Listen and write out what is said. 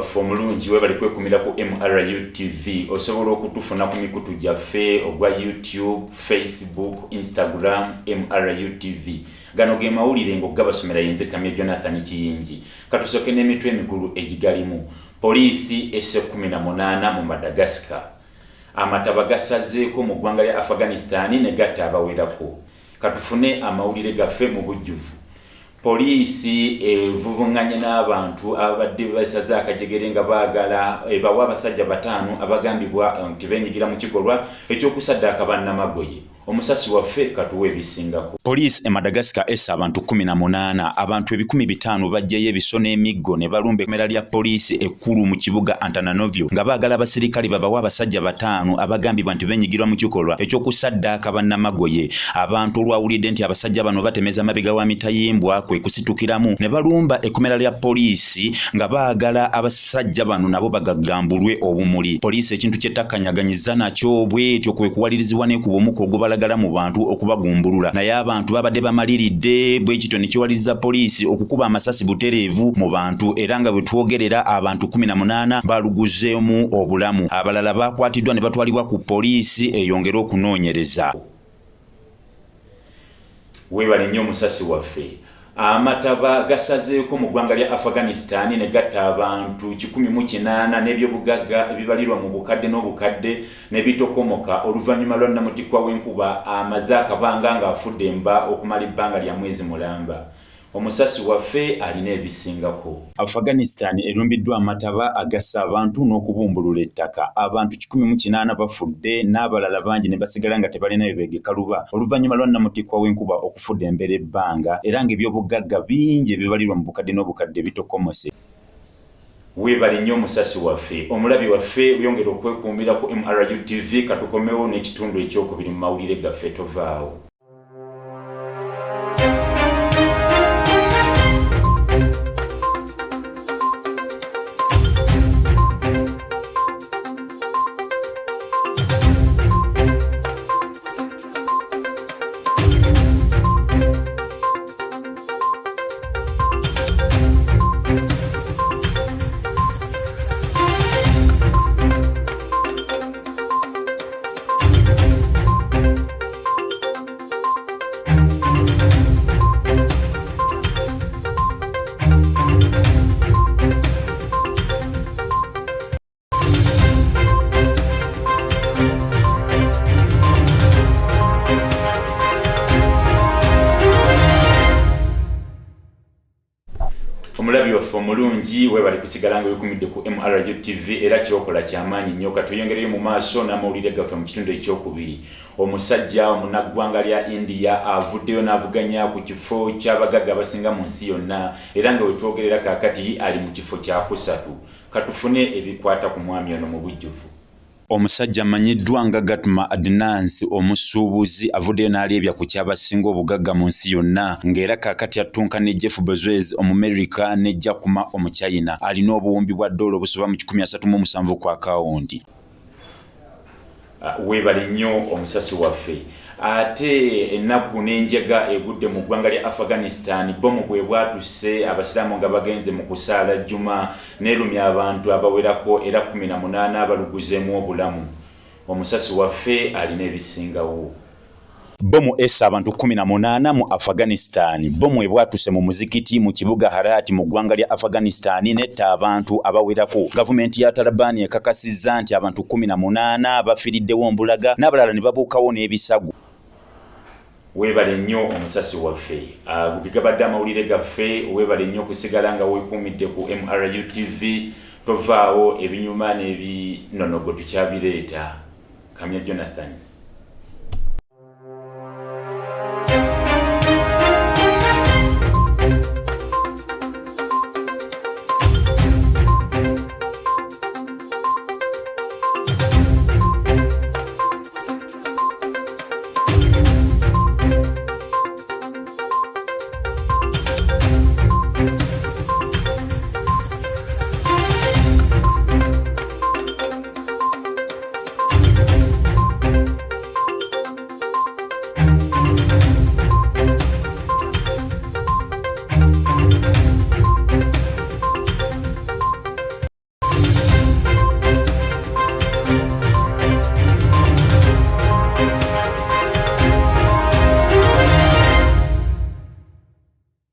waffe omulungi webali kwekumira ku MRU TV osobola okutufuna ku mikutu gyaffe ogwa YouTube, Facebook, Instagram, MRU TV. Gano ge mawulire ng'ogabasomera yenze Kamya Jonathan Kiyinji. Katusoke n'emitwe emikulu egigalimu. Poliisi ESSE 18 mu Madagascar. Amataba gasazeeko mu ggwanga lya Afaghanistan ne gatta abawerako. Katufune amawulire gaffe mu bujjuvu. Poliisi evuvunganye n'abantu abadde basaze akajegere nga baagala bawa abasajja 5 abagambibwa nti benyigira mu kikolwa ekyokusaddaaka bannamagoye. Omusasi waffe katuwe ebisingako. Poliisi Madagascar essa abantu 18 abantu 1500 bajjayo ebiso n'emiggo ne balumba ekkomera lya poliisi ekkulu mu kibuga Antananarivo nga baagala abasirikali babawa abasajja 5 abagambibwa nti benyigirwa mu kikolwa ekyokusaddaaka bannamagoye. Abantu olwawulidde nti abasajja bano batemeza amabega wa mitayimbwa kwe kusitukiramu ne balumba ekkomera lya poliisi nga baagala abasajja bano nabo bagagambulwe obumuli. Poliisi ekintu kyettakkanyaganyiza nakyo bwetyo kwe kuwalirizibwa n'ekuba omuko ogubalagala mu bantu okubagumbulula naye abantu babadde bamaliridde bwekityo ne kiwaliriza poliisi okukuba amasasi butereevu mu bantu era nga bwe twogerera abantu 18 baluguzeemu obulamu. Abalala bakwatiddwa ne batwalibwa ku poliisi eyongera okunoonyereza. Webale nnyo omusasi waffe. Amataba gasazeeko mu ggwanga lya Afaghanistan ne gatta abantu 108 n'ebyobugagga ebibalirwa mu bukadde n'obukadde ne bitokomoka oluvannyuma lwa namutikwa w'enkuba amaze akabanga ng'afudde emba okumala ebbanga lya mwezi mulamba. Omusasi waffe alina ebisingako. Afghanistan erumbiddwa amataba agassa abantu n'okubumbulula ettaka. Abantu 108 bafudde n'abalala bangi ne basigala nga tebalina bebegekaluba oluvannyuma lwa namutikwa w'enkuba okufudde embera ebbanga era ng'ebyobugagga bingi ebibalirwa mu bukadde n'obukadde bitokomose. Webale nnyo omusasi waffe. Omulabi waffe yongera okwekuumira ku MRU TV katukomewo n'ekitundu ekyokubiri mu mawulire gaffe tovaawo. Omulabi waffe omulungi webali kusigala nga wekumidde ku MRU TV era kyokola kyamaanyi nnyo. Katuyongereyo mu maaso n'amawulire gaffe mu kitundu ekyokubiri. Omusajja omunnaggwanga lya India avuddeyo n'avuganya ku kifo ky'abagagga abasinga mu nsi yonna era nga wetwogerera kaakati ali mu kifo kya 3. Katufune ebikwata ku mwami ono mu bujjuvu. Omusajja amanyiddwa nga Gatma Adnansi omusuubuzi avuddeyo n'aleebya ku kyabasinga obugagga mu nsi yonna ng'era kaakati attunka ne Jeff Bezos Omumerika ne Jakuma Omuchina alina obuwumbi bwa $, obusoba mu 137 ku akawunti. Webale nnyo omusasi waffe. Ate ennaku n'enjega egudde mu ggwanga lya Afghanistan BBOMU bwe bwatuse abasiraamu nga bagenze mu kusaala jjuma n'erumya abantu abawerako era 18 baluguzeemu obulamu. Omusasi waffe alina ebisingawo. BBOMU essa abantu 18 mu Afghanistan. BBOMU ebwatuse mu muzikiti mu kibuga Harati mu ggwanga lya Afghanistan netta abantu abawerako. Gavumenti ya Taliban ekakasizza nti abantu 18 bafiiriddewo mbulaga n'abalala ne babuukawo n'ebisago. Webale nnyo omusasi waffe. Gabadde amawulire gaffe. Webale nnyo okusigala nga weekuumidde ku MRU TV. Tovaawo ebinyuma n'ebinonogo tukyabireeta. Kamya Jonathan.